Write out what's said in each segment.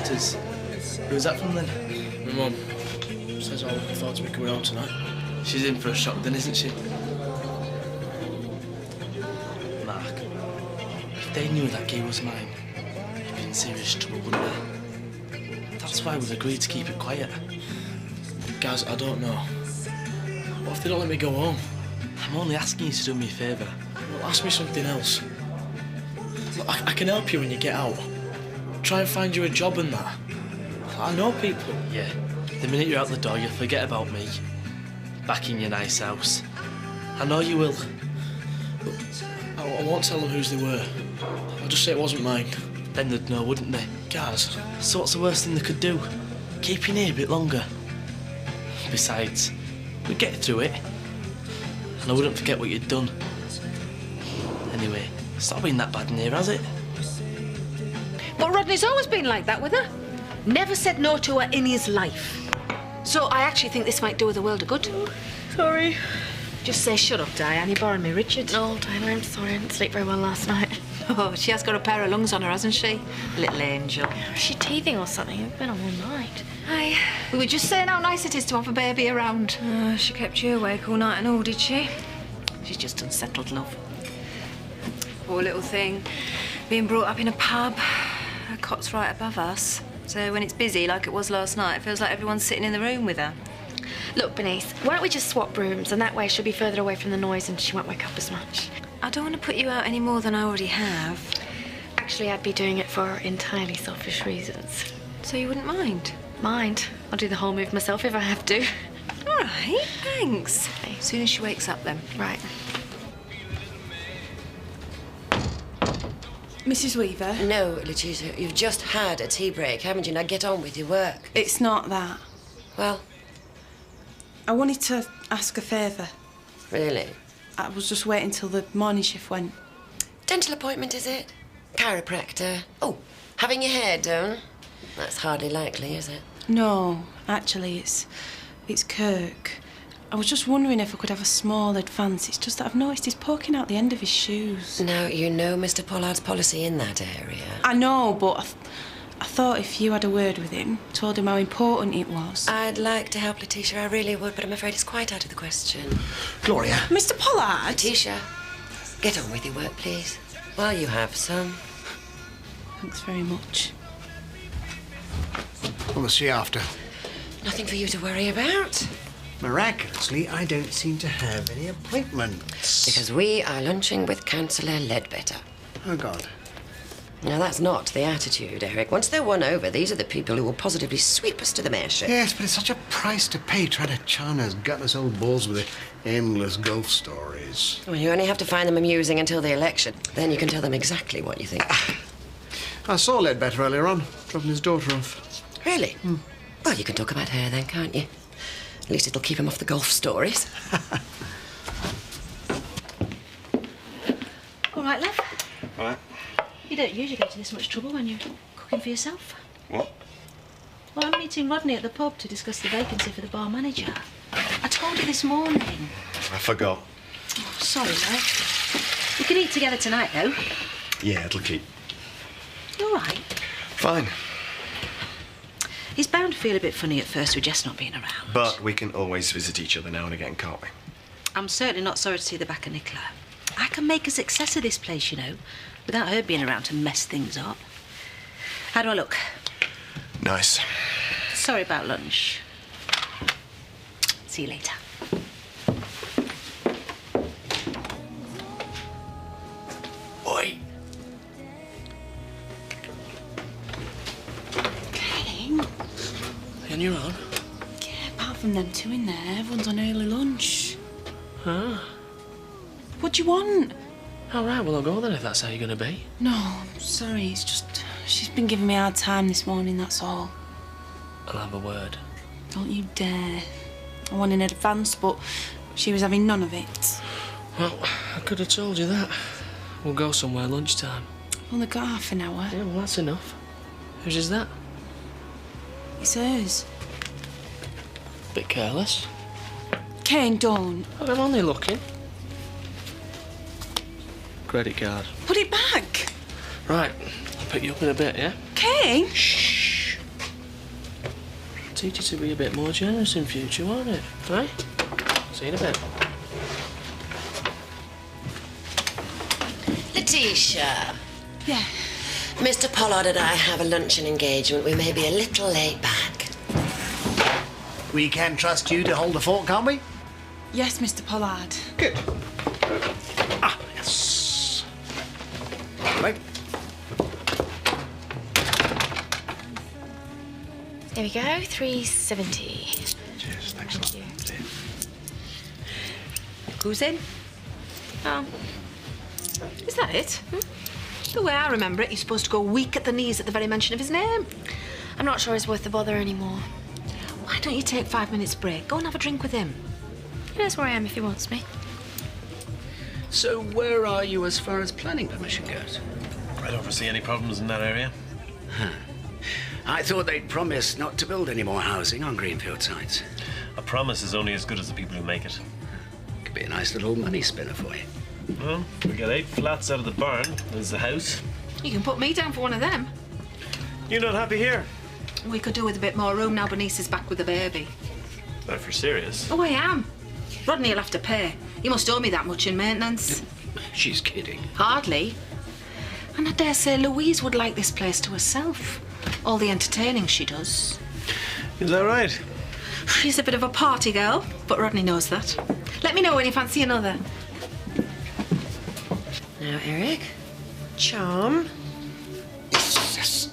letters. Who's that from then? My mum says I'm looking forward to me coming home tonight. She's in for a shock then, isn't she? Mark, if they knew that key was mine, you'd be in serious trouble, wouldn't they? That's why we've agreed to keep it quiet. Gaz, I don't know. What if they don't let me go home? I'm only asking you to do me a favour. Well, ask me something else. Look, I can help you when you get out. Try and find you a job and that. I know people. Yeah, the minute you're out the door, you'll forget about me. Back in your nice house. I know you will. Look, I won't tell them whose they were. I'll just say it wasn't mine. Then they'd know, wouldn't they? Gaz. So what's the worst thing they could do? Keep you near a bit longer. Besides, we'd get through it. And I wouldn't forget what you'd done. Anyway, it's not been that bad in here, has it? But Rodney's always been like that with her. Never said no to her in his life. So I actually think this might do her the world of good. Sorry. Just say shut up, Diane. You're boring me, Richard. No, Diana, I'm sorry. I didn't sleep very well last night. Oh, she has got a pair of lungs on her, hasn't she? Little angel. Is she teething or something? It's been a all night. Aye. We were just saying how nice it is to have a baby around. She kept you awake all night and all, did she? She's just unsettled, love. Poor little thing. Being brought up in a pub. Her cot's right above us. So when it's busy, like it was last night, it feels like everyone's sitting in the room with her. Look, Bernice, why don't we just swap rooms, and that way she'll be further away from the noise and she won't wake up as much. I don't want to put you out any more than I already have. Actually, I'd be doing it for entirely selfish reasons. So you wouldn't mind? Mind? I'll do the whole move myself if I have to. All right, thanks. Okay. As soon as she wakes up, then. Right. Mrs. Weaver? No, Letitia, you've just had a tea break, haven't you? Now get on with your work. It's not that. Well? I wanted to ask a favour. Really? I was just waiting till the morning shift went. Dental appointment, is it? Chiropractor? Oh, having your hair done? That's hardly likely, is it? No, actually, it's Kirk. I was just wondering if I could have a small advance. It's just that I've noticed he's poking out the end of his shoes. Now, you know Mr. Pollard's policy in that area. I know, but I thought if you had a word with him, told him how important it was. I'd like to help Letitia, I really would, but I'm afraid it's quite out of the question. Gloria. Mr. Pollard? Letitia, get on with your work, please, while you have some. Thanks very much. What was she after? Nothing for you to worry about. Miraculously, I don't seem to have any appointments. Because we are lunching with Councillor Ledbetter. Oh, God. Now, that's not the attitude, Eric. Once they're won over, these are the people who will positively sweep us to the mayorship. Yes, but it's such a price to pay trying to charm those gutless old balls with the endless golf stories. Well, you only have to find them amusing until the election. Then you can tell them exactly what you think. I saw Ledbetter earlier on, dropping his daughter off. Really? Well, you can talk about her then, can't you? At least it'll keep him off the golf stories. All right, love. All right. You don't usually go to this much trouble when you're cooking for yourself. What? Well, I'm meeting Rodney at the pub to discuss the vacancy for the bar manager. I told you this morning. I forgot. Oh, sorry, love. We can eat together tonight, though. Yeah, it'll keep. You all right? Fine. He's bound to feel a bit funny at first with Jess not being around. But we can always visit each other now and again, can't we? I'm certainly not sorry to see the back of Nicola. I can make a success of this place, you know, without her being around to mess things up. How do I look? Nice. Sorry about lunch. See you later. Oi. Kane? On your own? Yeah, apart from them two in there, everyone's on early lunch. Huh? What do you want? All right, well, I'll go then if that's how you're going to be. No, I'm sorry, it's just... She's been giving me a hard time this morning, that's all. I'll have a word. Don't you dare. I won in advance, but she was having none of it. Well, I could have told you that. We'll go somewhere lunchtime. I've only got half an hour. Yeah, well, that's enough. Whose is that? It's hers. Bit careless. Kane, don't. Well, I'm only looking. Credit card. Put it back. Right, I'll pick you up in a bit, yeah? Kane? Shh. teach you to be a bit more generous in future, won't it? Right? See you in a bit. Letitia. Yeah. Mr. Pollard and I have a luncheon engagement. We may be a little late back. We can trust you to hold the fort, can't we? Yes, Mr. Pollard. Good. Ah, yes. Right. There we go, 370. Cheers, thanks a lot. Who's in? Oh. Is that it? The way I remember it, you're supposed to go weak at the knees at the very mention of his name. I'm not sure it's worth the bother anymore. Why don't you take 5 minutes break? Go and have a drink with him. He knows where I am if he wants me. So where are you as far as planning permission goes? I don't foresee any problems in that area. Huh. I thought they'd promised not to build any more housing on greenfield sites. A promise is only as good as the people who make it. Could be a nice little money spinner for you. Well, we get 8 flats out of the barn. There's the house. You can put me down for one of them. You're not happy here? We could do with a bit more room now Bernice is back with the baby. Not if you're serious. Oh, I am. Rodney will have to pay. He must owe me that much in maintenance. She's kidding. Hardly. And I dare say Louise would like this place to herself. All the entertaining she does. Is that right? She's a bit of a party girl, but Rodney knows that. Let me know when you fancy another. Now, Eric. Charm. Yes.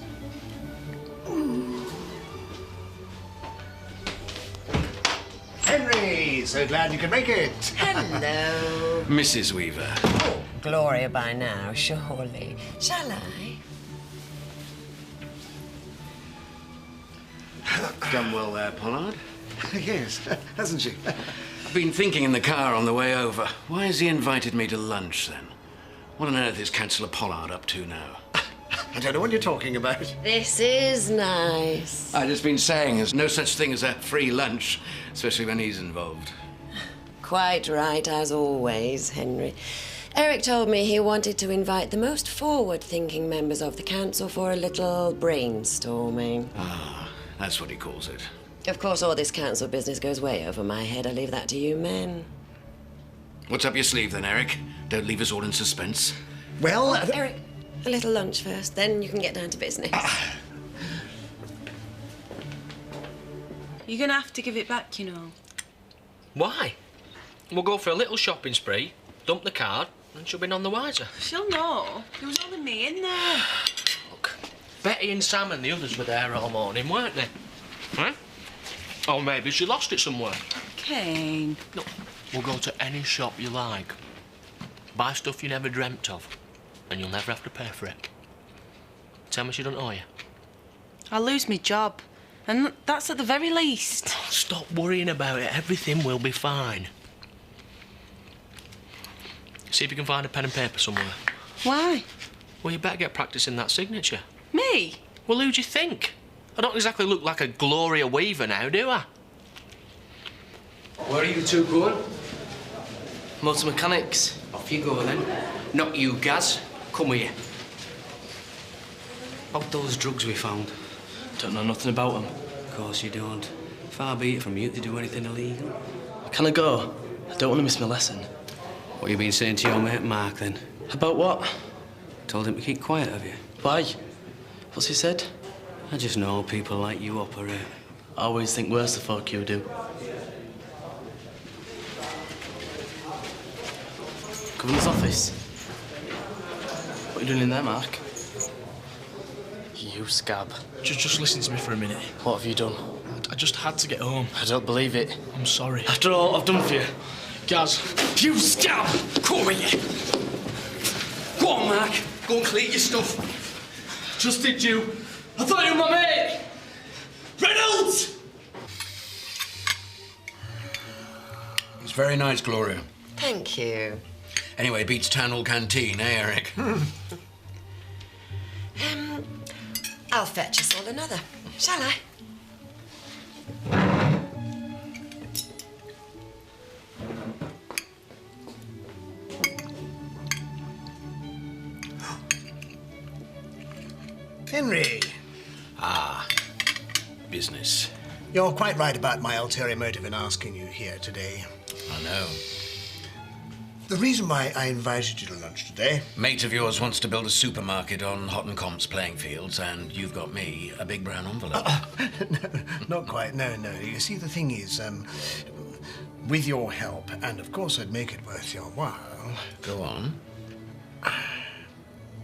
Henry, so glad you could make it. Hello. Mrs. Weaver. Oh, Gloria by now, surely. Shall I? Done well there, Pollard. Yes, hasn't she? I've been thinking in the car on the way over. Why has he invited me to lunch, then? What on earth is Councillor Pollard up to now? I don't know what you're talking about. This is nice. I've just been saying there's no such thing as a free lunch, especially when he's involved. Quite right, as always, Henry. Eric told me he wanted to invite the most forward-thinking members of the council for a little brainstorming. Ah, that's what he calls it. Of course, all this council business goes way over my head. I leave that to you men. What's up your sleeve, then, Eric? Don't leave us all in suspense. Well, Eric, a little lunch first, then you can get down to business. You're gonna have to give it back, you know. Why? We'll go for a little shopping spree, dump the card, and she'll be none the wiser. She'll know. There was only me in there. Look, Betty and Sam and the others were there all morning, weren't they? Huh? Or maybe she lost it somewhere. Kane. Look, we'll go to any shop you like. Buy stuff you never dreamt of, and you'll never have to pay for it. Tell me she don't owe you. I'll lose my job. And that's at the very least. Stop worrying about it. Everything will be fine. See if you can find a pen and paper somewhere. Why? Well, you better get practicing that signature. Me? Well, who do you think? I don't exactly look like a Gloria Weaver now, do I? Where are you two going? Motor mechanics. Off you go, then. Not you, Gaz. Come here. About those drugs we found. Don't know nothing about them. Of course you don't. Far be it from you to do anything illegal. Can I go? I don't want to miss my lesson. What you been saying to your mate Mark, then? About what? Told him to keep quiet, have you? Why? What's he said? I just know people like you operate. I always think worse of folk you do. Governor's office. What are you doing in there, Mark? You scab. Just listen to me for a minute. What have you done? I just had to get home. I don't believe it. I'm sorry. After all I've done for you. Gaz, you scab! Come here! Go on, Mark. Go and clean your stuff. Trusted you. I thought you were my mate! Reynolds! It's very nice, Gloria. Thank you. Anyway, beats Town Hall Canteen, eh, Eric? I'll fetch us all another. Shall I? Henry. Ah, business. You're quite right about my ulterior motive in asking you here today. I know. The reason why I invited you to lunch today... Mate of yours wants to build a supermarket on Hottenkomp's playing fields, and you've got me a big brown envelope. No, not quite. No. You see, the thing is, with your help, and of course I'd make it worth your while... Go on.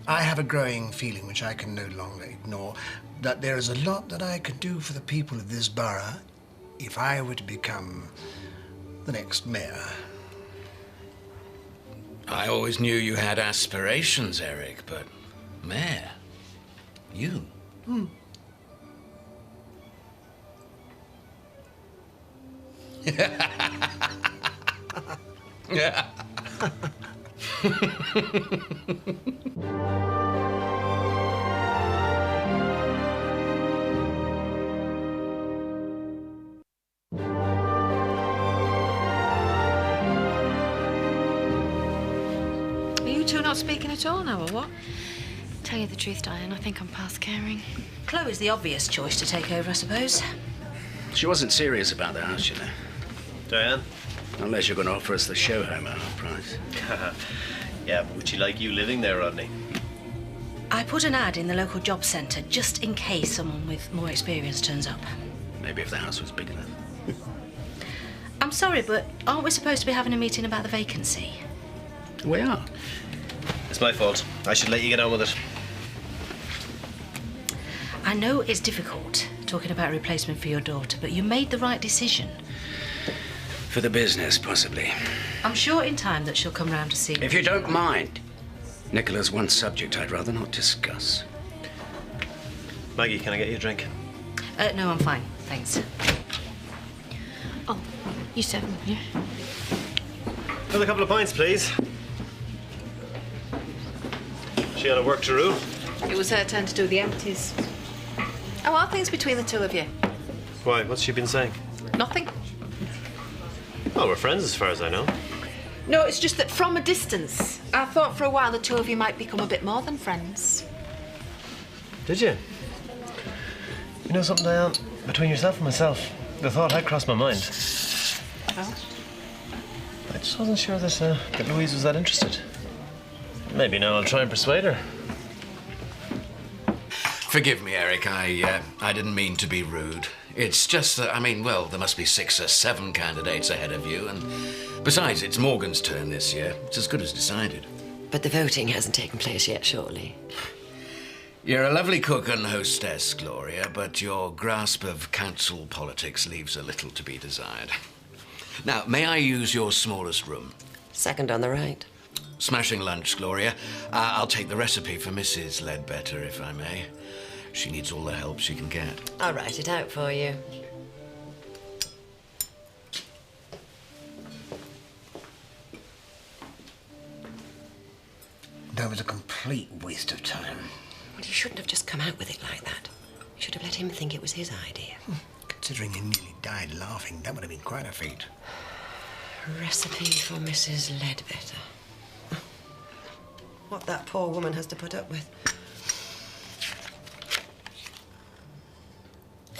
I have a growing feeling, which I can no longer ignore, that there is a lot that I could do for the people of this borough if I were to become the next mayor. I always knew you had aspirations, Eric, but mayor? You? Yeah. Are you two not speaking at all now, or what? Tell you the truth, Diane, I think I'm past caring. Chloe's the obvious choice to take over, I suppose. She wasn't serious about the house, you know. Diane? Unless you're going to offer us the show home at half price. Yeah, but would she like you living there, Rodney? I put an ad in the local job centre just in case someone with more experience turns up. Maybe if the house was big enough. I'm sorry, but aren't we supposed to be having a meeting about the vacancy? We are. It's my fault. I should let you get on with it. I know it's difficult talking about a replacement for your daughter, but you made the right decision. For the business, possibly. I'm sure in time that she'll come round to see you. If you don't mind. Nicola's one subject I'd rather not discuss. Maggie, can I get you a drink? No, I'm fine, thanks. Oh, you said, yeah. Another couple of pints, please. She on a work to rule? It was her turn to do the empties. How are things between the two of you? Why, what's she been saying? Nothing? Well, we're friends as far as I know. No, it's just that from a distance, I thought for a while the two of you might become a bit more than friends. Did you? You know something, Diane? Between yourself and myself, the thought had crossed my mind. Oh? I just wasn't sure that Louise was that interested. Maybe now I'll try and persuade her. Forgive me, Eric. I didn't mean to be rude. It's just that, I mean, well, there must be 6 or 7 candidates ahead of you, and besides, it's Morgan's turn this year. It's as good as decided. But the voting hasn't taken place yet, surely. You're a lovely cook and hostess, Gloria, but your grasp of council politics leaves a little to be desired. Now, may I use your smallest room? Second on the right. Smashing lunch, Gloria. I'll take the recipe for Mrs. Ledbetter, if I may. She needs all the help she can get. I'll write it out for you. That was a complete waste of time. Well, you shouldn't have just come out with it like that. You should have let him think it was his idea. Considering he nearly died laughing, that would have been quite a feat. Recipe for Mrs. Ledbetter. What that poor woman has to put up with.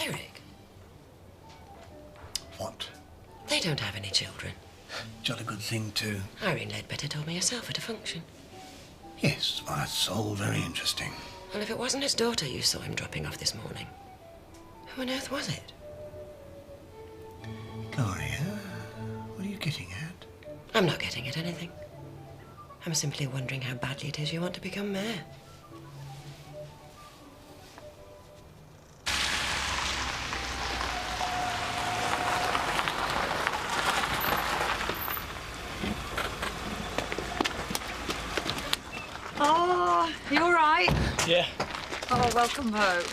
Eric. What? They don't have any children. Jolly good thing, too. Irene Ledbetter told me herself at a function. Yes, well, that's all very interesting. Well, if it wasn't his daughter you saw him dropping off this morning, who on earth was it? Gloria, what are you getting at? I'm not getting at anything. I'm simply wondering how badly it is you want to become mayor. Oh, you all right? Yeah. Oh, welcome home.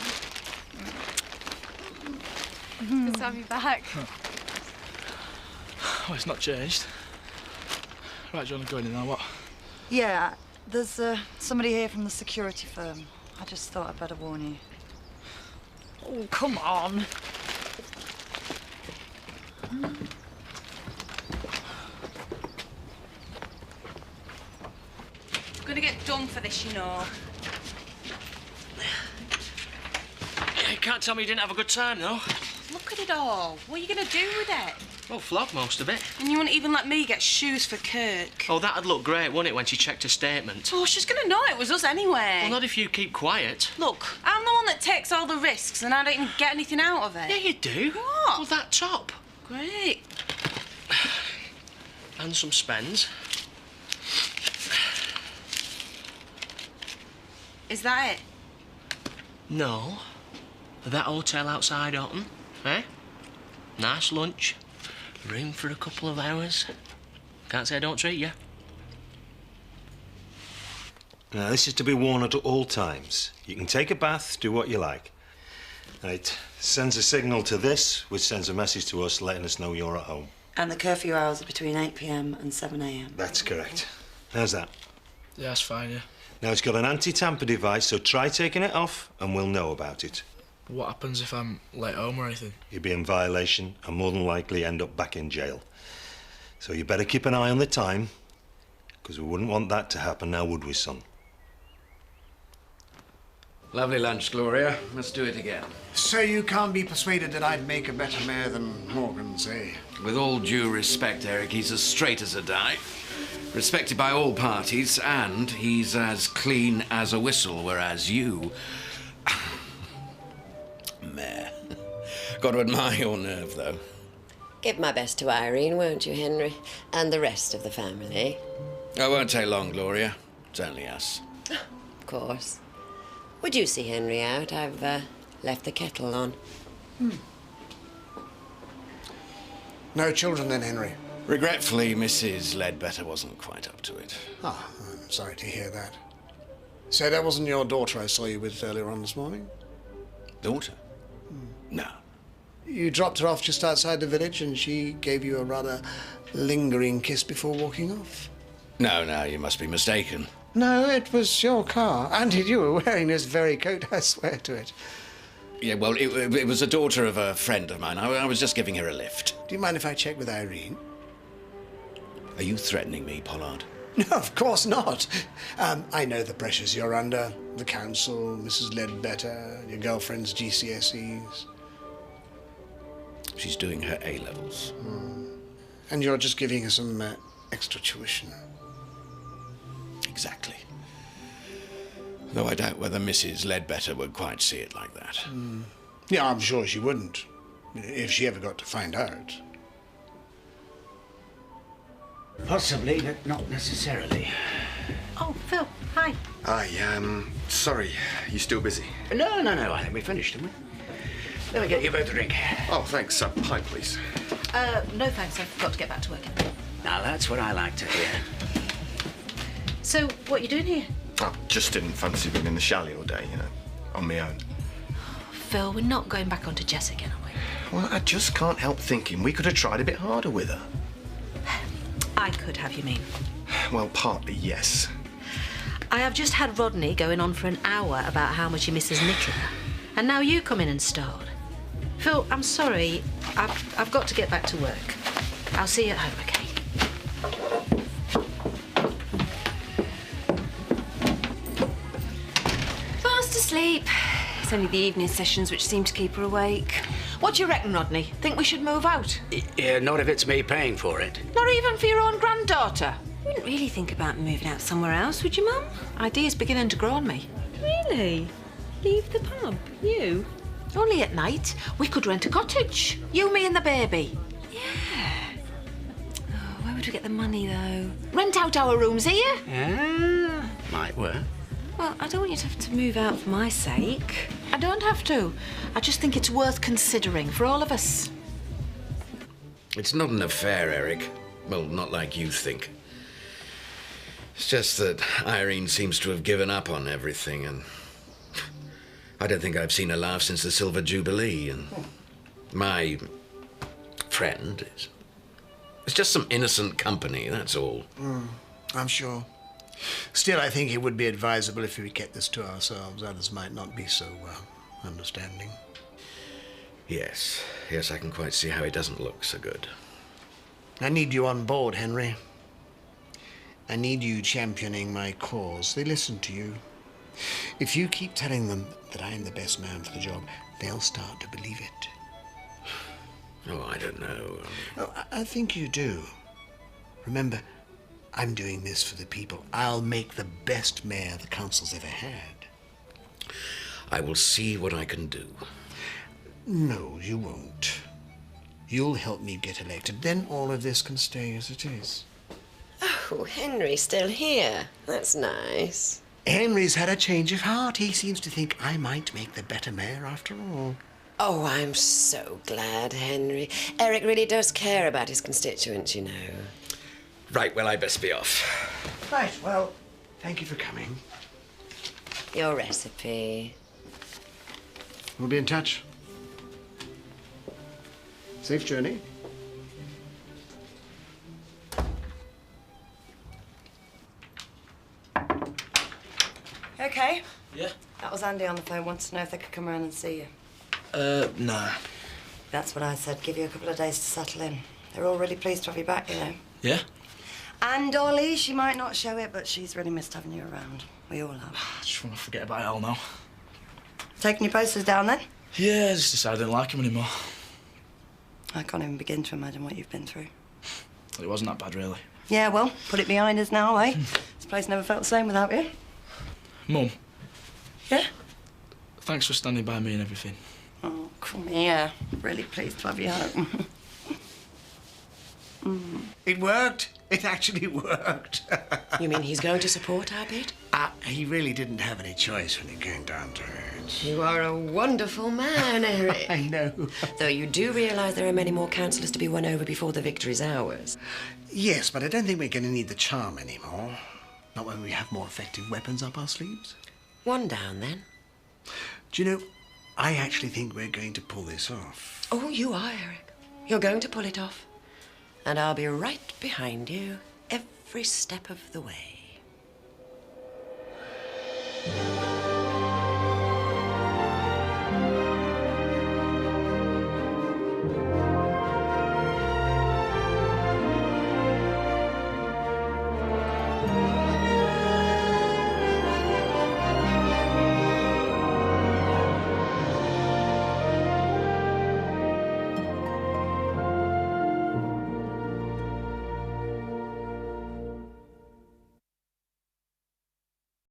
Good to have you back. Oh, it's not changed. Right, do you want to go in now, what? Yeah, there's somebody here from the security firm. I just thought I'd better warn you. Oh, come on. I'm gonna get done for this, you know. You can't tell me you didn't have a good time, though. Look at it all. What are you going to do with it? Well, flog most of it. And you wouldn't even let me get shoes for Kirk. Oh, that'd look great, wouldn't it, when she checked her statement? Oh, she's going to know it was us anyway. Well, not if you keep quiet. Look, I'm the one that takes all the risks and I don't even get anything out of it. Yeah, you do. What? Well, that top. Great. And some spends. Is that it? No. That hotel outside Otten, eh? Nice lunch. Room for a couple of hours. Can't say I don't treat you. Now, this is to be worn at all times. You can take a bath, do what you like. And it sends a signal to this, which sends a message to us letting us know you're at home. And the curfew hours are between 8 p.m. and 7 a.m. That's correct. How's that? Yeah, that's fine, yeah. Now, it's got an anti-tamper device, so try taking it off and we'll know about it. What happens if I'm late home or anything? You'll be in violation and more than likely end up back in jail. So you better keep an eye on the time, because we wouldn't want that to happen now, would we, son? Lovely lunch, Gloria. Let's do it again. So you can't be persuaded that I'd make a better mayor than Morgan's, eh? With all due respect, Eric, he's as straight as a die, respected by all parties, and he's as clean as a whistle, whereas you... Mayor. Got to admire your nerve, though. Give my best to Irene, won't you, Henry? And the rest of the family. I won't take long, Gloria. It's only us. Of course. Would you see Henry out? I've left the kettle on. No children then, Henry? Regretfully, Mrs. Ledbetter wasn't quite up to it. Ah, I'm sorry to hear that. So that wasn't your daughter I saw you with earlier on this morning? Daughter? No. You dropped her off just outside the village and she gave you a rather lingering kiss before walking off? No, you must be mistaken. No, it was your car. And you were wearing this very coat, I swear to it. Yeah, well, it was a daughter of a friend of mine. I was just giving her a lift. Do you mind if I check with Irene? Are you threatening me, Pollard? No, of course not. I know the pressures you're under. The council, Mrs. Ledbetter, your girlfriend's GCSEs. She's doing her A-levels. And you're just giving her some extra tuition. Exactly. Though I doubt whether Mrs. Ledbetter would quite see it like that. Yeah, I'm sure she wouldn't, if she ever got to find out. Possibly, but not necessarily. Oh, Phil, hi. Hi, sorry. You still busy? No, I think we finished, didn't we? Let me get you both a drink. Oh, thanks. A pint, please. No thanks, I've got to get back to work. Now, that's what I like to hear. So, what are you doing here? I just didn't fancy being in the chalet all day, you know, on my own. Phil, we're not going back onto Jess again, are we? Well, I just can't help thinking we could have tried a bit harder with her. I could have, you mean? Well, partly, yes. I have just had Rodney going on for an hour about how much he misses Nicola. And now you come in and start. Phil, I'm sorry. I've got to get back to work. I'll see you at home, okay? Fast asleep. It's only the evening sessions which seem to keep her awake. What do you reckon, Rodney? Think we should move out? Yeah, not if it's me paying for it. Not even for your own granddaughter? You wouldn't really think about moving out somewhere else, would you, Mum? Idea's beginning to grow on me. Really? Leave the pub? You? Only at night. We could rent a cottage. You, me and the baby. Yeah. Oh, where would we get the money, though? Rent out our rooms here. Yeah, might work. Well, I don't want you to have to move out for my sake. I don't have to. I just think it's worth considering for all of us. It's not an affair, Eric. Well, not like you think. It's just that Irene seems to have given up on everything, and I don't think I've seen her laugh since the Silver Jubilee, and my friend is... It's just some innocent company, that's all. I'm sure. Still, I think it would be advisable if we kept this to ourselves. Others might not be so understanding. Yes, I can quite see how it doesn't look so good. I need you on board, Henry. I need you championing my cause. They listen to you. If you keep telling them that I am the best man for the job, they'll start to believe it. Oh, I don't know. Oh, I think you do. Remember, I'm doing this for the people. I'll make the best mayor the council's ever had. I will see what I can do. No, you won't. You'll help me get elected. Then all of this can stay as it is. Oh, Henry's still here. That's nice. Henry's had a change of heart. He seems to think I might make the better mayor after all. Oh, I'm so glad, Henry. Eric really does care about his constituents, you know. Right, well, I best be off. Right, well, thank you for coming. Your recipe. We'll be in touch. Safe journey. Okay. Yeah? That was Andy on the phone. Wants to know if they could come around and see you. Nah. That's what I said. Give you a couple of days to settle in. They're all really pleased to have you back, you know. Yeah? And Dolly, she might not show it, but she's really missed having you around. We all have. I just want to forget about it all now. Taking your posters down, then? Yeah, I just decided I didn't like him anymore. I can't even begin to imagine what you've been through. It wasn't that bad, really. Yeah, well, put it behind us now, eh? This place never felt the same without you. Mum. Yeah? Thanks for standing by me and everything. Oh, come here. Really pleased to have you home. It worked. It actually worked. You mean he's going to support our bid? He really didn't have any choice when it came down to it. You are a wonderful man, Eric. I know. Though you do realise there are many more councillors to be won over before the victory's ours. Yes, but I don't think we're going to need the charm anymore. Not when we have more effective weapons up our sleeves. One down, then. Do you know, I actually think we're going to pull this off. Oh, you are, Eric. You're going to pull it off. And I'll be right behind you every step of the way.